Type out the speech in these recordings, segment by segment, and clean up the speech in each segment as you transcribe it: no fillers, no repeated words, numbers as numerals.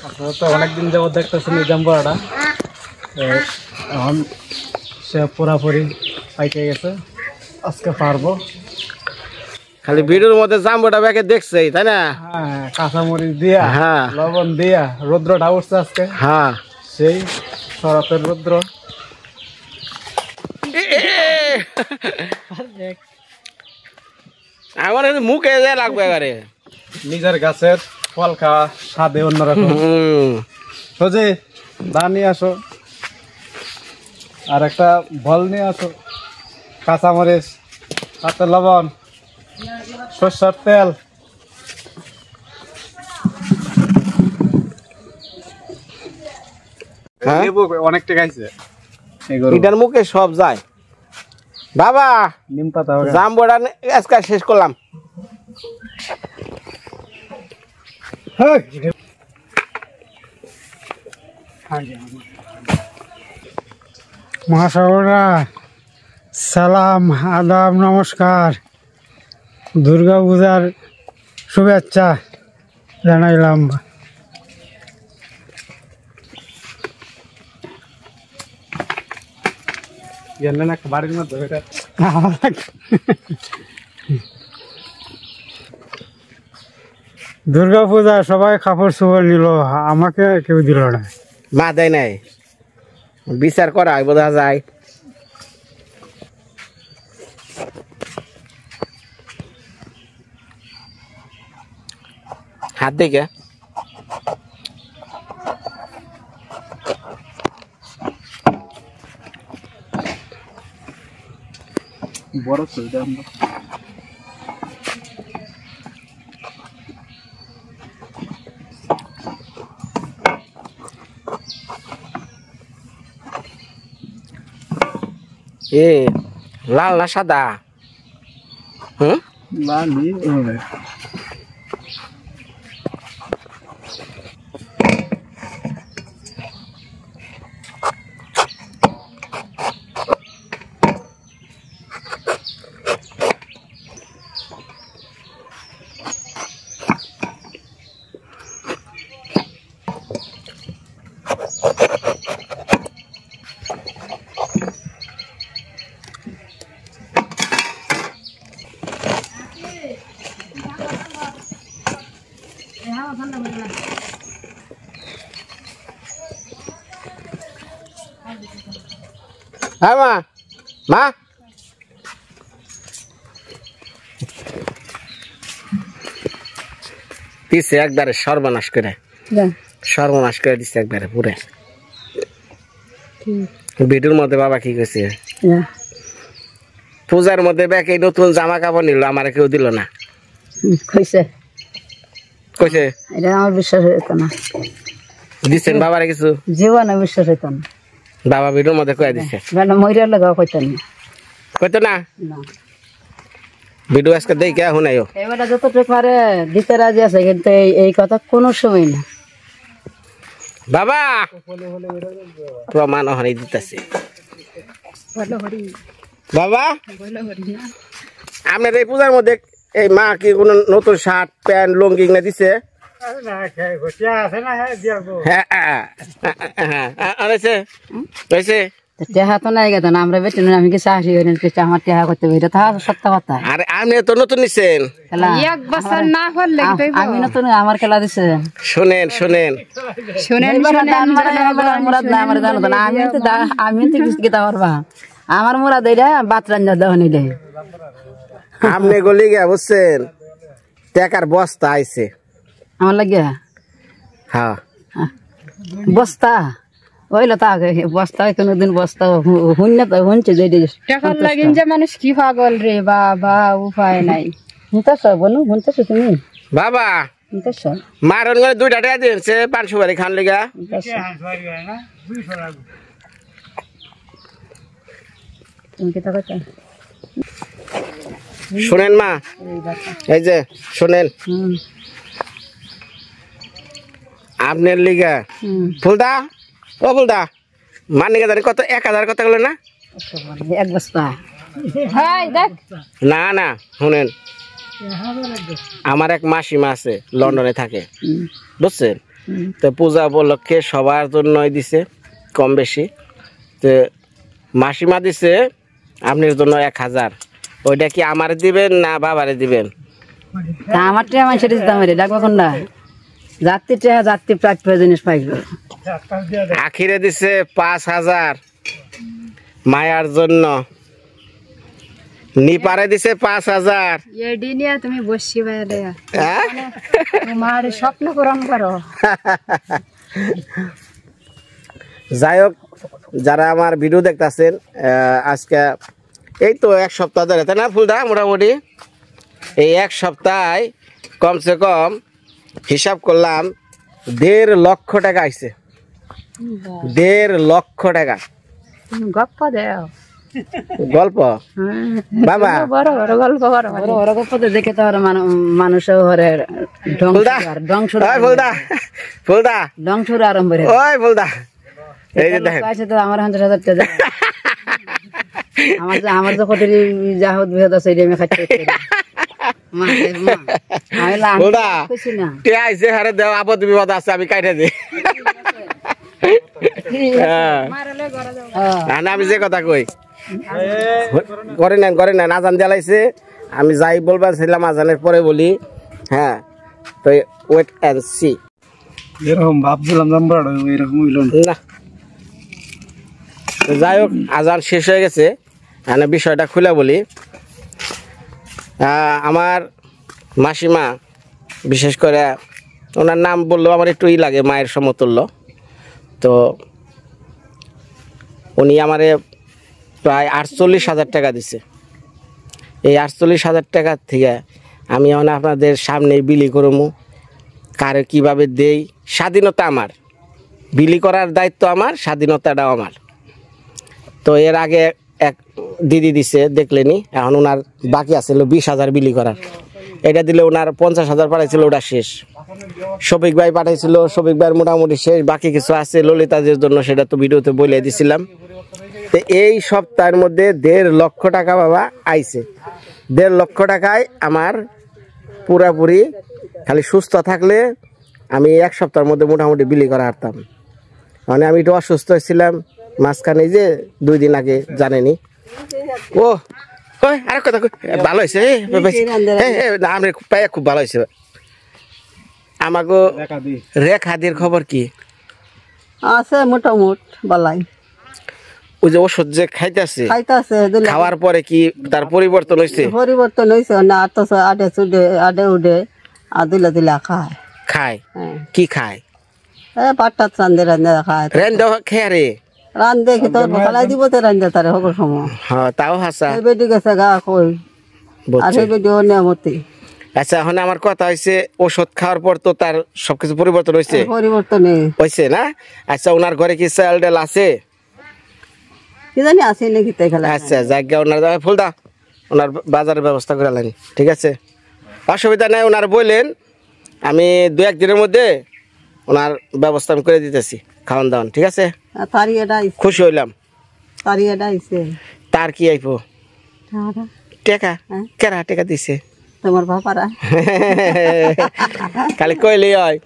আপনারা তো অনেকদিন যাবত দেখতেছেন এই জাম্বুরাটা, এখন সে পুরাপুরি পাইকে গেছে, আজকে পারবো। খালি ভিডিওর মধ্যে জাম্বুটা ব্যাগে দেখছেই তাই না? হ্যাঁ, কাঁচামরিচ দিয়া, হ্যাঁ, লবণ দিয়া, রৌদ্রটা উঠছে আজকে। হ্যাঁ, সেই শরতের রৌদ্র। আমার মুখে লাগবে এবারে। নিজের গাছের ফল খাওয়া স্বাদে অন্যরকম। সোজে দা নিয়ে আসো, আর একটা বল নিয়ে আসো, কাঁচামরিচ, সাথে লবণ, সরষের তেল। অনেকটা খাইছে, এটার মুখে সব যায় বাবা। নিম পাতা জাম্বুটা আজকে শেষ করলাম। মহাসাগররা সালাম, আদাব, নমস্কার, দুর্গা পূজার শুভেচ্ছা জানাইলাম। বাড়ির মধ্যে দুর্গা পূজা সবাই কাপড় চোপড় নিল, আমাকে কেউ দিল না। মা দেয় নাই, বিচার করা বোঝা যায়। হাত দেখে বড় সুবিধা আমরা লাল না সাদা? লালি হ্যাঁ মা, মা দিছে একবারে সর্বনাশ করে, সর্বনাশ করে দিচ্ছে একবারে পুরে। ভিডিওর মধ্যে বাবা কি কইছে, পূজার মধ্যে ব্যাকে নতুন জামা কাপড় নিল, আমার কেউ দিল না। কইছে কইছে এটা আমার বিশ্বাস হইতো না। দিচ্ছেন বাবারে কিছু? জীবনে বিশ্বাস হইতো না। বাবা ভিডিওর মধ্যে কয়ে দিচ্ছে, মরিয়ার লাগাও কইতেন না, কইতো না। ভিডিও আজকে দেখে শুনাইও। এবারে যতটুকু পারে দিতে রাজি আছে, কিন্তু এই কথা কোনো সময় না। বাবা প্রমাণ হরি দিতেছে। বাবা আপনার এই পূজার মধ্যে এই মা কি কোনো নতুন শার্ট প্যান্ট লুঙ্গি না দিছে? টেহা তো নাই গেত না, আমরা বেতন আমি কি চাকরি করি, আমার টেহা করতে হবে, এটা তো সত্য কথা। আরে আপনি তো নতুন নিছেন, এক বছর না হলে আমি নতুন, আমার খেলা দিছে। শুনেন শুনেন শুনেন, আমি তো কিছু গীতা পারবা, আমার মোরা দেয় বাত রান্না দেওয়া নিলে আপনি গলি গিয়া বুঝছেন, টাকার বস্তা আইছে আমার লাগিয়া। হ্যাঁ বস্তা ওইলো তা বস্তা কোনদিন বস্তা হুন্না তো হুনছে যে টাকার লাগিন যে মানুষ কি পাগল রে বাবা, উপায় নাই। হুনতেছ বনু, হুনতেছ তুমি বাবা? হুনতেছ মারন করে 2টা টাকা দিয়েছে 500 বাড়ি খান লেগা। তুমি কি তা কথা শুনেন মা, এই যে শুনেন, আপনার লিগা ফুলদা, ও ফুলদা মান নিগা জানি কত 1000 কত গেল না? এক বস্তা। না না শুনেন, আমার এক মাসিমা আছে লন্ডনে থাকে বুঝছেন, তো পূজা উপলক্ষে সবার জন্যই দিছে কম বেশি। তো মাসিমা দিছে আপনার জন্য 1000। ওইটা কি আমারে দিবেন না বাবারে দিবেন? তা আমার টিয়া মানুষের দিতাম রে, লাগবে কোনটা? যাত্রী টিয়া যাত্রী প্রাপ্য জিনিস পাইবে। আখিরে দিছে 5000 মায়ার জন্য, নিপারে দিছে 5000। এডি নিয়ে তুমি বসছি বাইরে, হ্যাঁ তোমার স্বপ্ন পূরণ করো। যাই হোক, যারা আমার ভিডিও দেখতেছেন আজকে এই তো 1 সপ্তাহ ধরে, তাই না ফুলদা? মোটামুটি এই 1 সপ্তাহে কমসে কম হিসাব করলাম 1.5 লক্ষ টাকা আইছে। 1.5 লক্ষ টাকা গপ্প দেও, গল্প বাবা, বড় বড় গল্প, বড় বড় গপ্প দেখে তো মানুষের ঘরে ফুলদা ধ্বংসর আরম্ভ। ওই ফুলদা, এই যে দেখেন আছে তো আমার 50,000 টাকা আমার যখন জাহদ বিহদ আছে আমি খাচ্ছি। আমি কাইটা দিই। আমি যে কথা কই করে নেন আজান জ্বালাইছে, আমি যাই বলবার ছিলাম আজানের পরে বলি। হ্যাঁ, তো ওয়েট এন্ড সি। এরকম ভাবছিলাম এরকম হইল না। যাই হোক, আজান শেষ হয়ে গেছে, মানে বিষয়টা খুলে বলি। আমার মাসিমা, বিশেষ করে ওনার নাম বললেও আমার একটু লাগে, মায়ের সমতুল্য। তো উনি আমারে প্রায় 48,000 টাকা দিছে। এই 48,000 টাকার থেকে আমি এখন আপনাদের সামনে বিলি করবো, কারে কিভাবে দেই। স্বাধীনতা আমার, বিলি করার দায়িত্ব আমার, স্বাধীনতাটাও আমার। তো এর আগে এক দিদি দিছে, দেখলেনি। এখন ওনার বাকি আছে 20,000 বিলি করার। এটা দিলে ওনার 50,000 পাঠাইছিল, ওটা শেষ। শফিক ভাই পাঠাইছিল, শফিক ভাইয়ের মোটামুটি শেষ। বাকি কিছু আছে ললিতাদের জন্য, সেটা তো ভিডিওতে বলে দিছিলাম। তো এই সপ্তাহের মধ্যে 1.5 লক্ষ টাকা বাবা আইছে। 1.5 লক্ষ টাকায় আমার পুরাপুরি, খালি সুস্থ থাকলে আমি 1 সপ্তাহের মধ্যে মোটামুটি বিলি করা হারতাম। মানে আমি একটু অসুস্থ ছিলাম মাঝখানে, যে 2 দিন আগে, জানেনি। ও আরেক কথা, ভালো হয়েছে, আমার পায়ে খুব ভালো হয়েছে। আমাকে রেখাদির খবর কি আছে? মোটামুট বালাই। ওই যে ওষুধ যে খাইতেছে, খাওয়ার পরে কি তার পরিবর্তন হয়েছে? পরিবর্তন হয়েছে না, আডে উডে দিলা খায়। খায় কি খায়? পাটটা রান্ধে রান্ধে খায়। রেন্দে খেয়ে রে রান্ধে কি তোর খালাই দিব, তো রান্ধে তারে সকল সময়। হ্যাঁ, তাও হাসা। বেটি গেছে গা কই, আর সেই বেটি অনিয়মতি। আচ্ছা, এখন আমার কথা হয়েছে, ওষুধ খাওয়ার পর তো তার সবকিছু পরিবর্তন হয়েছে। পরিবর্তন হয়েছে না? আচ্ছা, ওনার ঘরে কি চাল ডাল আছে? কি জানি আছে নাকি তাই খেলা। আচ্ছা, জায়গা ওনার ফুলদা, ওনার বাজারের ব্যবস্থা করে আলেন, ঠিক আছে, অসুবিধা নাই। ওনার বললেন আমি 2-1 দিনের মধ্যে ওনার ব্যবস্থা আমি করে দিতেছি, খাওয়ান দাওয়ান, ঠিক আছে। খুশি হইলাম। তার কি আইপো টেকা? কেরা টেকা দিছে? তোমার বাবারা খালি কইলেই হয়।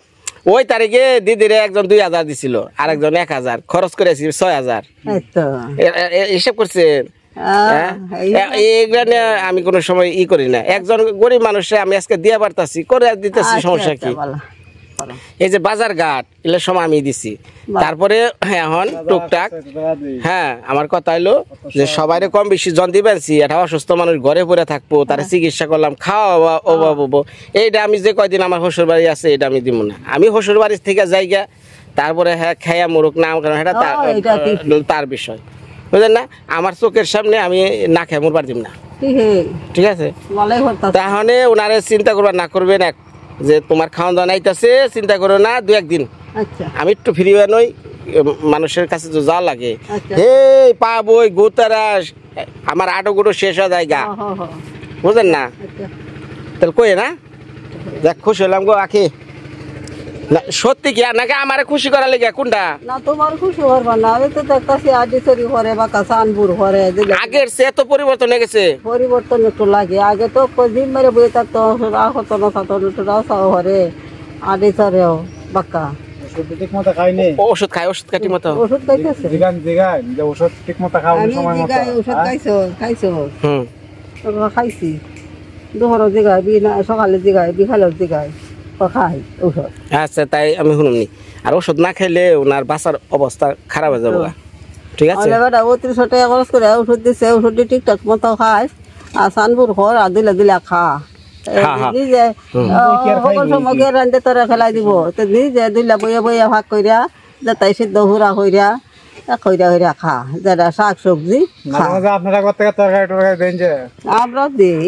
ওই তারিখে দিদিরে একজন 2,000 দিছিল, আর একজন 1,000, খরচ করেছি 6,000। হিসাব করছে। এইগুলা নিয়ে আমি কোনো সময় করি না। একজন গরিব মানুষে আমি আজকে দিয়ে পারতাছি, করে দিতেছি, সমস্যা কি? এই যে বাজার ঘাট এগুলো সময় আমি দিছি। তারপরে এখন টুকটাক, হ্যাঁ, আমার কথা হইলো যে সবাই কম বেশি জন দিবেছি। এটা অসুস্থ মানুষ ঘরে পড়ে থাকবো, তার চিকিৎসা করলাম, খাওয়া ও, এইটা আমি যে কয়দিন আমার শ্বশুর বাড়ি আছে এটা আমি দিব না। আমি শ্বশুর বাড়ির থেকে যাইগা, তারপরে হ্যাঁ খাইয়া মুরুক নাম কারণ এটা তার বিষয়, বুঝলেন না? আমার চোখের সামনে আমি না খাই মোর বাড়ি দিব না, ঠিক আছে? তাহলে ওনারে চিন্তা করবার না করবেন, এক যে তোমার খাওয়া দাওয়া নাইতেছে, চিন্তা করো না, 2-1 দিন আমি একটু ফ্রি নই, মানুষের কাছে তো যা লাগে। হে পা বই গোতারা আমার আটো গুটো শেষ হয়ে যায় গা, বুঝলেন না? তাহলে কই না, দেখ খুশি হলাম গো আখি। সত্যি কি নাকি আমার খুশি করা লেগে? কোনটা না তোমার খুশি করবা না, আমি তো দেখতাছি আডিসরি করে বা কাসানপুর করে। আগের সে তো পরিবর্তন হয়ে গেছে। পরিবর্তন একটু লাগে। আগে তো জিম মেরে বই থাকতো, হতো না থাকতো, ঘরে আডিসরেও বাক্কা ওষুধ ঠিক মতো খাইনি ওষুধ খায় ঠিক মতো ওষুধ খাইতেছে জিগান জিগান যে ওষুধ ঠিক মতো খাও আমি সময় মতো জিগাই ওষুধ খাইছো হুম খাইছি দুপুরও জিগাই সকালে জিগাই বিকালেও জিগাই খাই ওষুধ আচ্ছা তাই আমি শুনুনি আর ওষুধ না খাইলে ওনার বাসার অবস্থা খারাপ হয়ে যাবে ঠিক আছে বেটা ৩৫ টাকা খরচ করে ওষুধ দিছে ওষুধ দিয়ে ঠিকঠাক মতো খাই আর সানপুর ঘর আর দিলে খা নিজে সকল সময় রান্ধে তোরা খেলাই দিব তো নিজে দিলা বইয়া বইয়া ভাগ করিয়া যাতাই সিদ্ধ হুরা করিয়া কইরা খা যেটা শাক সবজি আপনারা কত টাকা তরকারি টরকারি দেন যে আমরা দিই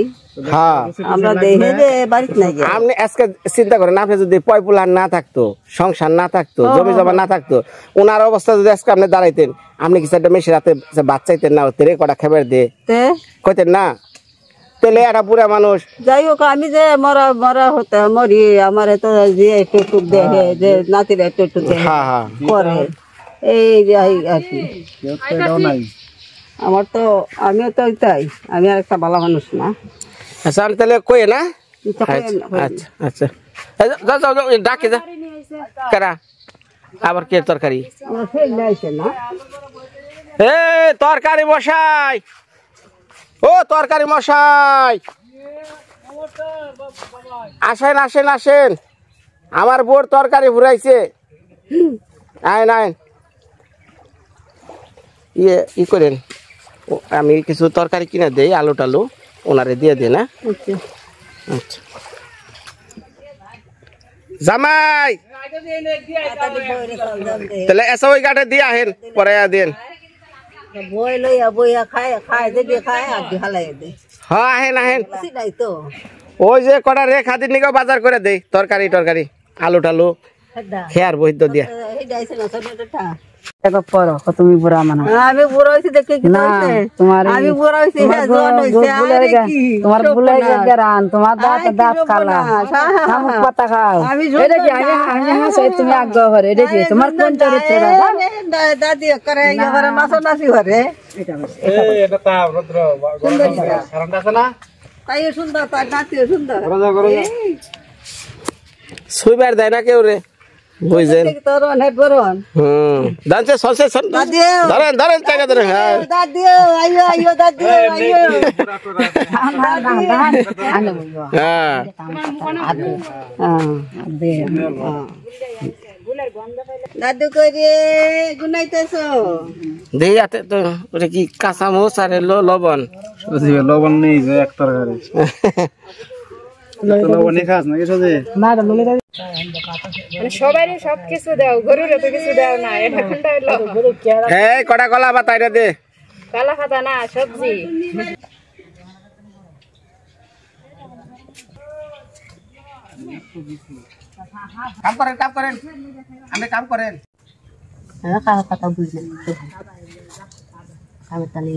হ্যাঁ আমরা দেখে যে বাড়িতে নাই আপনি আজকে চিন্তা করেন আপনি যদি পয়পুলার না থাকতো সংসার না থাকতো জমি জমা না থাকতো ওনার অবস্থা যদি আজকে আপনি দাঁড়াইতেন আপনি কিছু একটা মেশি রাতে ভাত চাইতেন না তেরে কটা খেবার দিয়ে কইতেন না তেলে একটা বুড়া মানুষ যাই হোক আমি যে মরা হতে মরি আমার তো যে একটু দেখে যে নাতিরা একটু দেখে করে এই যাই আর কি আমার তো আমিও তো তাই আমি আর একটা ভালো মানুষ না আচ্ছা আমি তাহলে কই না আচ্ছা আচ্ছা যাও যাও যাও ডাকে যা কারা আবার কে তরকারি এ তরকারি মশাই ও তরকারি মশাই আসেন আসেন আসেন আমার বোর তরকারি ভুরাইছে আইন আইন ই করেন আমি কিছু তরকারি কিনে দেই আলু টালু ওনারে দিয়ে দেন না আচ্ছা জামাই তাহলে এসা ওই গাটে দিয়ে আহেন পরে দেন বই লইয়া বইয়া খায় যদি খায় আর হালাই দে হ্যাঁ আহেন আহেন নাই তো ওই যে কটা রে খাদির নিকেও বাজার করে দেই তরকারি টরকারি আলু টালু খেয়ার বৈদ্য দিয়া তুমি বুড়া মানো আমি বুড়া হইছি দেখে কি তোমার আমি বুড়া হইছি জোয়ান হইছে আরে কি তোমার বুলাই গেরান তোমার দাঁত কালা শামুক পাতা খাও এটা কি আমি হাসাই তুমি আগ্রহ করে এটা কি তোমার কোন চরিত্র দাদি করে এবারে মাছ নাসি করে এটা তা রুদ্র কারণটা আছে না তাই সুন্দর তার নাতিও সুন্দর সুইবার দেয় না কেউ রে বুঝছেন দাঁড়ছে সলসে ধরেন ধরেন টাকা ধরেন হ্যাঁ দাদু করে গুনাইতেছ দেখি হাতে তো ওটা কি কাঁচা মোচ আর লবণ লবণ নেই যে এক তরকারি লবণই খাস না কিছু যে না সবাই সবকিছু দাও গরুর তো কিছু দাও না এটা কোনটা হলো এই কটা কলা পাতা এটা দে কলা পাতা না সবজি কাম করেন আপনি কাম করেন হ্যাঁ কালা পাতা বুঝলেন আমি তাহলে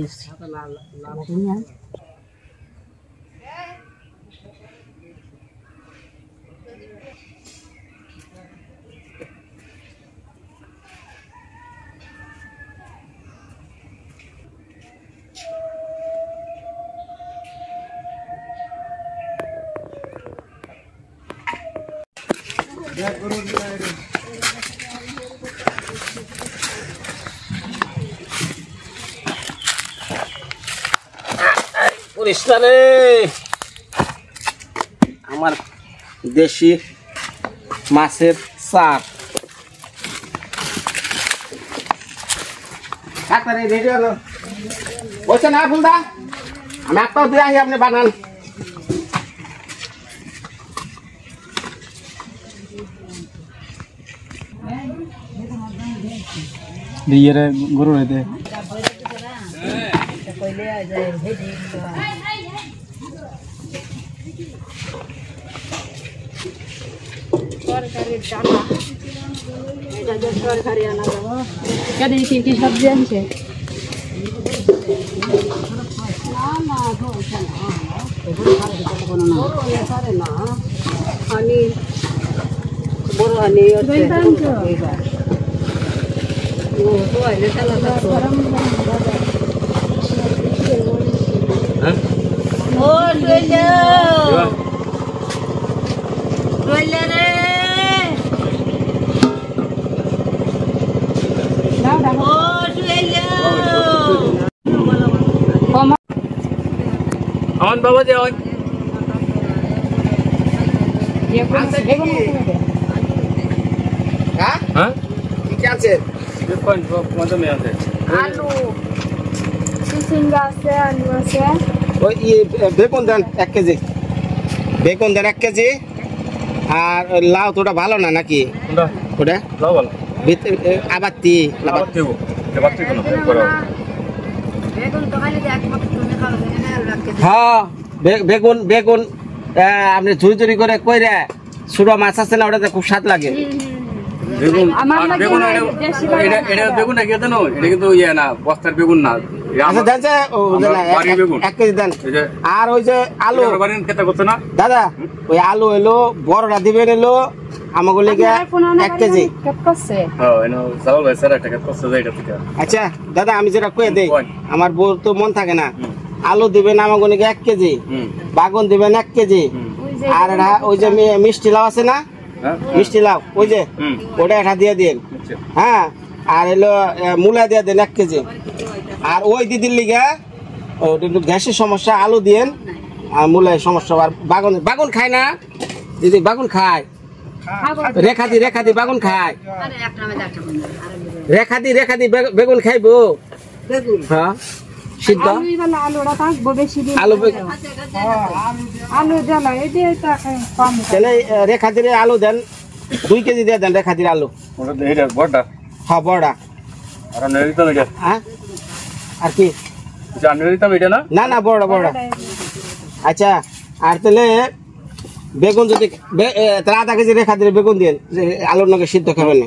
পরিষ্কারে আমার দেশি মাছের চাপ রেডি হলো বলছে না ফুলদা আমি একটাও দিয়ে আসি আপনি বানান দিয়ে রে গরু রে দে কি সবজি আনছে বড় হানি আমার বাবা যে ওই হ্যাঁ কি আছে কোন মজা মে আছে আলু চিচিঙ্গা আছে আলু আছে ওই বেগুন দেন 1 কেজি বেগুন দেন 1 কেজি আর লাউ তোটা ভালো না নাকি কোনটা ওটা লাও ভালো আবাতি আবাতি কোন করো বেগুন তো খালি একমাত্র তুমি খাবে না রাখতে হ্যাঁ বেগুন বেগুন আপনি ঝুরি ঝুরি করে কইরা ছোট মাছ আছে না ওটাতে খুব স্বাদ লাগে বেগুন বেগুন এটা বেগুন নাকি দেন এটা কিন্তু ইয়া না বস্তার বেগুন না আচ্ছা দেন যে ও বাড়ি বেগুন 1 কেজি দেন আর ওই যে আলু বাড়ির খেতে করতে না দাদা ওই আলু হলো বড়টা দিবেন হলো আমাকে লেগে 1 কেজি করছে হ্যাঁ এনো চাউল ভাই স্যার একটা করতে যাই এটা থেকে আচ্ছা দাদা আমি যেটা কয়ে দেই আমার বউ তো মন থাকে না আলু দিবেন আমাকে লেগে 1 কেজি বাগুন দিবেন 1 কেজি আর ওই যে মিষ্টি লাউ আছে না মিষ্টি লাউ ওই যে ওটা এটা দিয়ে দিন হ্যাঁ আর এলো মূলা দিয়ে দেন 1 কেজি আর ওই দিদির লিগে একটু গ্যাসের সমস্যা আলু দিন আর মূলায় সমস্যা আর বাগুন বাগুন খায় না দিদি বাগুন খায় রেখাদি বাগুন খায় রেখাদি বেগুন খাইবো হ্যাঁ সিদ্ধ আলুটা থাকবো বেশি দিন আলু আলু জ্বালা এটা কম তাহলে রেখাদির আলু দেন 2 কেজি দিয়ে দেন রেখাদির আলু ওটা এটা বড়টা হ্যাঁ বড়া আর নেরিতাম এটা হ্যাঁ আর কি নেরিতাম এটা না না না বড় আচ্ছা আর তাহলে বেগুন যদি তাহলে 1/2 কেজি রেখা দিলে বেগুন দিন আলুর নগে সিদ্ধ খাবেন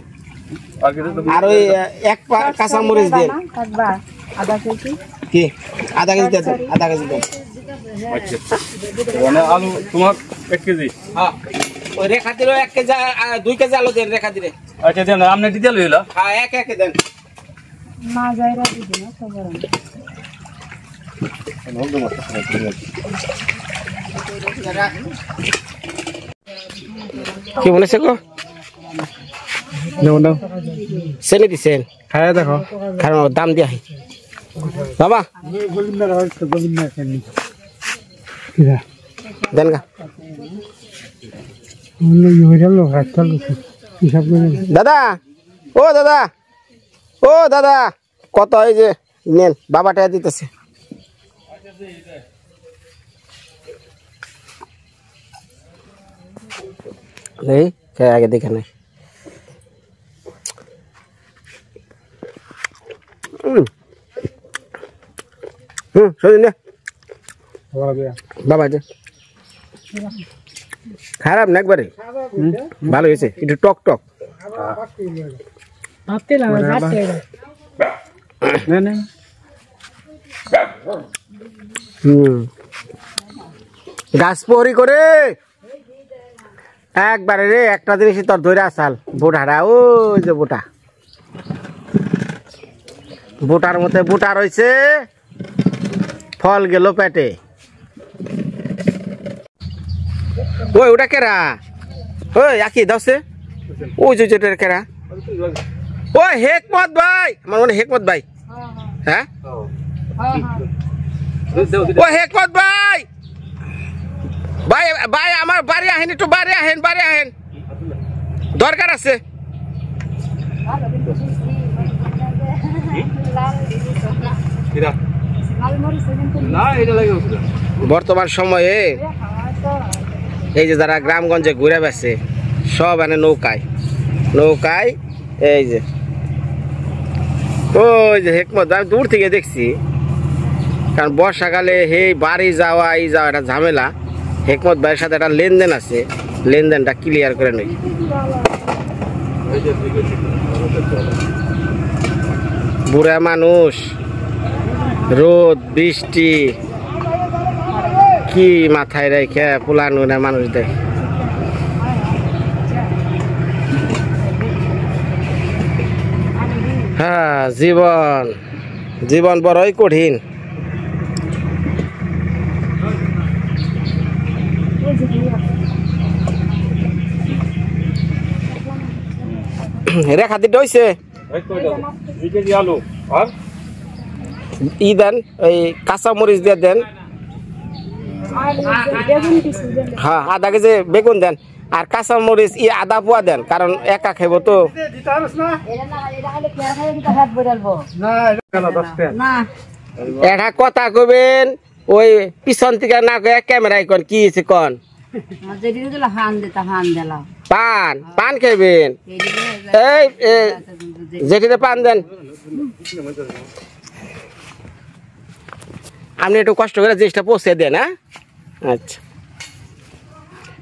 আর ওই 1 কাঁচা মরিচ দিন থাকবা আধা কেজি কি 1/2 কেজি দেন 1/2 কেজি দেন আচ্ছা মানে আলু তোমার 1 কেজি হ্যাঁ ওই রেখা দিলে 1 কেজি 2 কেজি আলু দেন রেখা দিলে আচ্ছা দেন আপনি দিতে লইলা হ্যাঁ এক দেন না যাইরা দিদি না খবর কি বলেছে গো নাও সেনে দিছেন খায়া দেখো কারণ দাম দিয়া বাবা দেন গা দাদা ও দাদা কত এই যে নেন বাবা টাকা দিতেছে এই আগে দেখে নাই সজিন বাবা যে খারাপ না একবারে ভালো হয়েছে একটু টক টক গাছ পরি করে একবারে রে একটা জিনিস তোর ধরে আসাল বোটারা ওই যে বোটার মধ্যে বোটা রয়েছে ফল গেল পেটে ওই ওটা কেরা ওই আকি দাওছে ওই যে যেটা কেরা ওই হেকমত ভাই আমার মনে হেকমত ভাই হ্যাঁ ও হেকমত ভাই ভাই ভাই আমার বাড়ি আহেন একটু বাড়ি আহেন দরকার আছে বর্তমান সময়ে এই যে যারা গ্রামগঞ্জে ঘুরে বেছে সব এনে নৌকায় এই যে ওই যে হেকমত আমি দূর থেকে দেখছি কারণ বর্ষাকালে হে বাড়ি যাওয়া এই যাওয়া একটা ঝামেলা হেকমত ভাইয়ের সাথে একটা লেনদেন আছে লেনদেনটা ক্লিয়ার করে নই বুড়া মানুষ রোদ বৃষ্টি কি মাথায় রেখে পুলানো না মানুষ দেখ হ্যাঁ জীবন বড়ই কঠিন রেখা দিতে হয়েছে ই দেন ওই কাঁচা মরিচ দিয়ে দেন, হ্যাঁ আধা কেজি বেগুন দেন, আর কাঁচা মরিচ আধা পোয়া দেন, কারণ একা খাইব তো। এটা কথা কবেন ওই পিছন থেকে না কয়ে ক্যামেরায় কন কি হয়েছে কন। পান পান খাইবেন, এই যেটিতে পান দেন। আপনি একটু কষ্ট করে জিনিসটা পৌঁছে দেন। হ্যাঁ আচ্ছা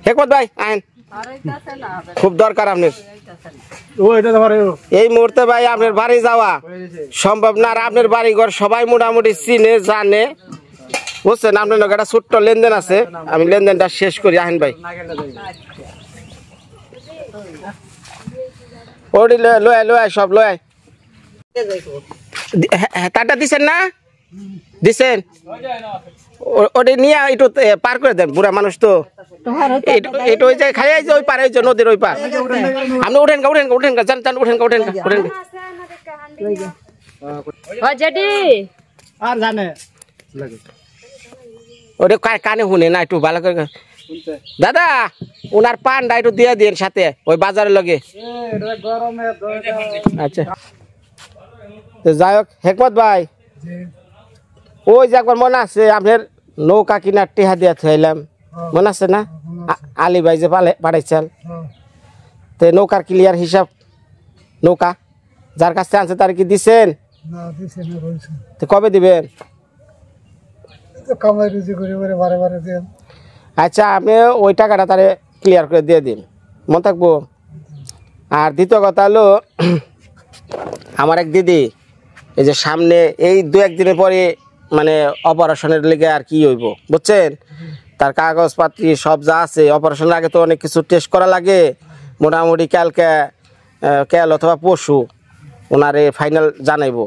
হেকমত ভাই আইন, খুব দরকার আপনার এই মুহূর্তে ভাই। আপনার বাড়ি যাওয়া সম্ভব না, আর আপনার বাড়ি ঘর সবাই মোটামুটি চিনে জানে, বুঝছেন। আপনার লোক একটা ছোট্ট লেনদেন আছে, আমি লেনদেনটা শেষ করি। আহেন ভাই ওটি লয় লয় সব লয়। তারটা দিছেন না, দিছেন ওটি নিয়ে একটু পার করে দেন, বুড়া মানুষ তো। এটা ওই যায় খাই যে ওই পারে নদীর ওই পার। আপনি উঠেন গা উঠেন গা উঠেন গা, জান জান উঠেন গা উঠেন গা উঠেন গা। আর জানে ওটা কানে শুনে না, একটু ভালো করে। দাদা ওনার পানটা একটু দিয়ে দিন সাথে ওই বাজারের লগে। আচ্ছা যাই হোক হেকমত ভাই, ওই যে একবার মনে আছে আপনার নৌকা কিনার টেহা দিয়ে থাইলাম, মনে আছে না? আলী ভাই যে পাঠাইছেন, তো নৌকার ক্লিয়ার হিসাব, নৌকা যার কাছে আনছে তার কি দিছেন? তো কবে দিবেন? আচ্ছা আপনি ওই টাকাটা তারে ক্লিয়ার করে দিয়ে দিন, মনে থাকবো। আর দ্বিতীয় কথা হলো, আমার এক দিদি এই যে সামনে এই 2-1 দিনের পরে মানে অপারেশনের লেগে আর কি হইব বুঝছেন, তার কাগজপাতি সব যা আছে। অপারেশনের আগে তো অনেক কিছু টেস্ট করা লাগে, মোটামুটি কাল অথবা পরশু ওনারে ফাইনাল জানাইব।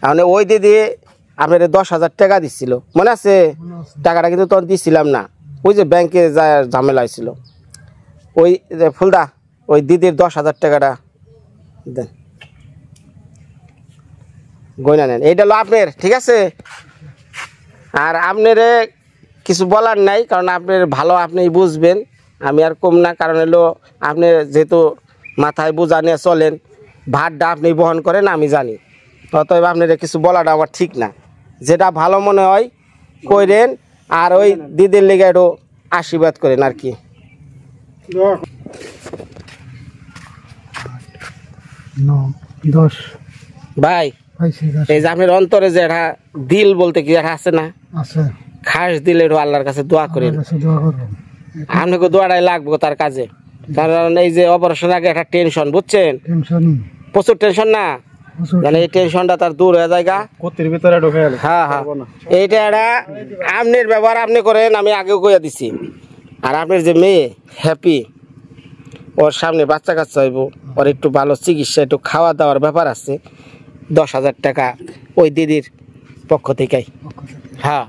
মানে ওই দিদি আপনার 10,000 টাকা দিচ্ছিল, মনে আছে? টাকাটা কিন্তু তখন দিচ্ছিলাম না, ওই যে ব্যাংকে যা ঝামেলা হয়েছিল। ওই ফুলদা ওই দিদির 10,000 টাকাটা দেন, গয়না নেন, এইটা হলো আপনার, ঠিক আছে? আর আপনারে কিছু বলার নাই, কারণ আপনার ভালো আপনি বুঝবেন, আমি আর কম না। কারণ হলো আপনি যেহেতু মাথায় বোঝা নিয়ে চলেন, ভাতটা আপনি বহন করেন আমি জানি, অতএব আপনার কিছু বলাটা আমার ঠিক না। যেটা ভালো মনে হয় করেন, আর ওই দিদির লেগে একটু আশীর্বাদ করেন আর কি। ভাই এই যে আপনার অন্তরে যে একটা দিল বলতে কি একটা আছে না, খাস দিলে একটু আল্লাহর কাছে দোয়া করেন। আপনাকে দোয়াটাই লাগবে তার কাজে, কারণ এই যে অপারেশন আগে একটা টেনশন, বুঝছেন, প্রচুর টেনশন না, মানে এই টেনশনটা তার দূর হয়ে যায়। হ্যাঁ হ্যাঁ, এইটা একটা আপনার ব্যবহার আপনি করেন, আমি আগেও কইয়া দিছি। আর আপনার যে মেয়ে হ্যাপি, ওর সামনে বাচ্চা কাচ্চা হইব, ওর একটু ভালো চিকিৎসা, একটু খাওয়া দাওয়ার ব্যাপার আছে, 10,000 টাকা ওই দিদির পক্ষ থেকেই। হ্যাঁ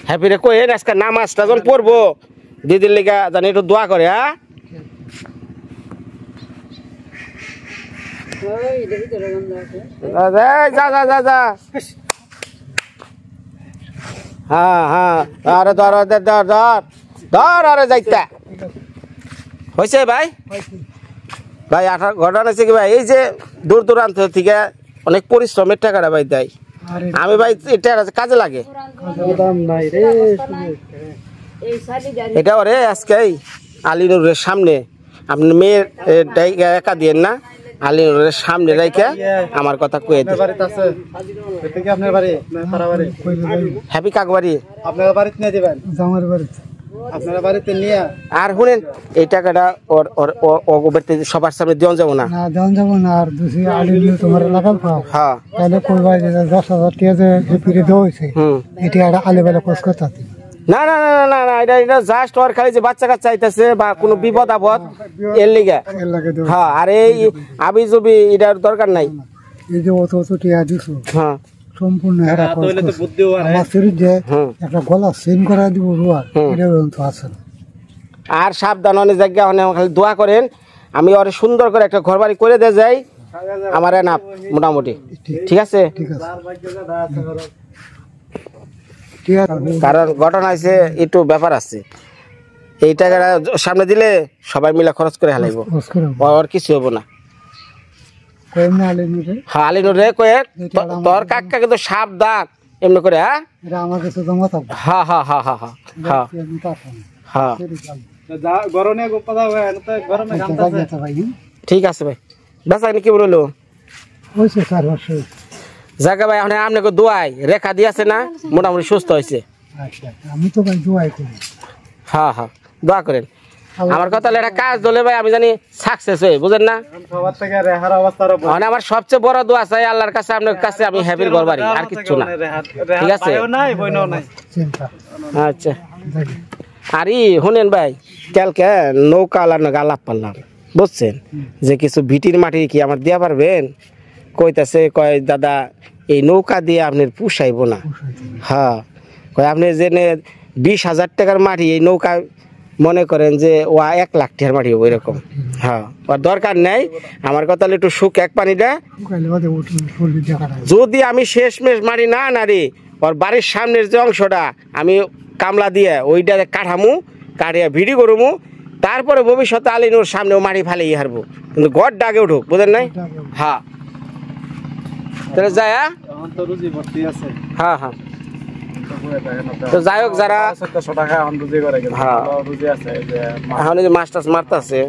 হ্যাপিরে কইেন আজকে নামাজটা যখন পড়বো দিদির লেগা জানি একটু দোয়া করে। হ্যাঁ যা যা যা যা, হ্যাঁ হ্যাঁ, আরে ধর ধর ধর ধর, আরে যাইতা হয়েছে ভাই। ভাই ঘটনা হচ্ছে কি ভাই, এই যে দূর দূরান্ত থেকে অনেক পরিশ্রমের টাকাটা ভাই দেয়, আমি ভাই এটা কাজে লাগে। এটা ওরে আজকে আলিনুরের সামনে, আপনি মেয়ের একা দিয়েন না, আলিনুরের সামনে রেখে আমার কথা কয়ে দেন। হ্যাপি কাক বাড়ি আপনার বাড়িতে নিয়ে দিবেন, আমার বাড়িতে আপনারা বাড়িতে নিয়ে। আর শুনেন এই টাকাটা ওর ওর সবার সামনে দেওয়া যাবো না, দেওয়া যাবো না। আর দুসি আলিনুর তোমার লাগাল পাও, হ্যাঁ তাহলে কইবা যে 10,000 টাকা যে হেপিরে দেওয়া হয়েছে, এটা একটা আলেবেলা কোর্স করতে। না না না না না, এটা জাস্ট ওর খালি যে বাচ্চা কাচ্চা চাইতেছে বা কোনো বিপদ আপদ এর লিগে। হ্যাঁ, আর এই আবি জবি এটার দরকার নাই। এই যে অত অত টিয়া দিছো, হ্যাঁ সম্পূর্ণ হেরা তাহলে তো বুদ্ধি হয়। আমার শরীর যে একটা গলা সিন করা দিব রুয়া, এটা তো আছে না। আর সাবধান অনেক জায়গা, খালি দোয়া করেন আমি ওর সুন্দর করে একটা ঘরবাড়ি করে দিয়ে যাই, আমার না মোটামুটি ঠিক আছে। কারণ ঘটনা হয়েছে একটু ব্যাপার আছে, এই টাকাটা সামনে দিলে সবাই মিলে খরচ করে হালাইব, আর কিছু হবো না। হ্যাঁ আলিনুর রে কয়ে তোর কাকা কিন্তু সাবধান এমনি করে। হ্যাঁ হ্যাঁ হ্যাঁ হ্যাঁ হ্যাঁ হ্যাঁ হ্যাঁ ঠিক আছে ভাই। বেচা কি বললো জায়গা ভাই? এখন আপনাকে দোয়াই রেখা দিয়েছে না, মোটামুটি সুস্থ হয়েছে। আমি তো ভাই দোয়াই করি। হ্যাঁ হ্যাঁ দোয়া করেন। আমার কথা এটা কাজ দলে ভাই আমি জানি সাকসেস হয়ে, বুঝেন না? আমার সবচেয়ে বড় দোয়া চাই আল্লাহর কাছে, আপনার কাছে আমি হ্যাপির ঘর বাড়ি, আর কিচ্ছু না। ঠিক আছে আচ্ছা। আর শুনেন ভাই, কালকে নৌকা আলার না আলাপ পারলাম, বুঝছেন, যে কিছু ভিটির মাটি কি আমার দিয়া পারবেন? কইতাছে কয় দাদা এই নৌকা দিয়ে আপনার পুষাইব না। হ্যাঁ কয় আপনি যে 20,000 টাকার মাটি এই নৌকা মনে করেন যে ও 1 লাখ টাকার মাটি ওই রকম। হ্যাঁ ওর দরকার নেই, আমার কথা একটু শুক এক পানিটা যদি আমি শেষমেশ মারি না নারি ওর বাড়ির সামনের যে অংশটা আমি কামলা দিয়ে ওইটা কাঠামু, কাটিয়া ভিডি করমু, তারপরে ভবিষ্যতে আলিনুর সামনে মাটি ফালে হারবো, কিন্তু গড় ডাকে উঠুক, বুঝেন নাই? হ্যাঁ তাহলে যায়। হ্যাঁ হ্যাঁ তো যাই হোক, যারা এখন যে মাছ টাছ মারতেছে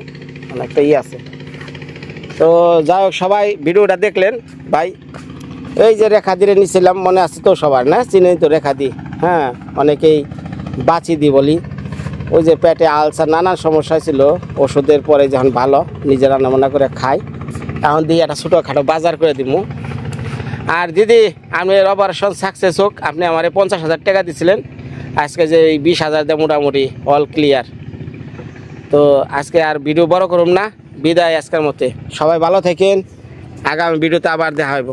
অনেকটা আছে, তো যাই হোক সবাই ভিডিওটা দেখলেন ভাই। এই যে রেখা দিয়ে নিছিলাম মনে আছে তো সবার, না চিনেই তো রেখা দি। হ্যাঁ অনেকেই বাঁচি দি বলি, ওই যে পেটে আলসার নানান সমস্যা ছিল, ওষুধের পরে যখন ভালো নিজে রান্না বান্না করে খাই, এখন দিয়ে একটা ছোটোখাটো বাজার করে দিব। আর দিদি আমি অপারেশন সাকসেস হোক, আপনি আমার 50,000 টাকা দিছিলেন, আজকে যে এই 20,000 দিয়ে মোটামুটি অল ক্লিয়ার। তো আজকে আর ভিডিও বড় করুন না, বিদায় আজকের মতে। সবাই ভালো থাকেন, আগামী ভিডিওতে আবার দেখা হইব।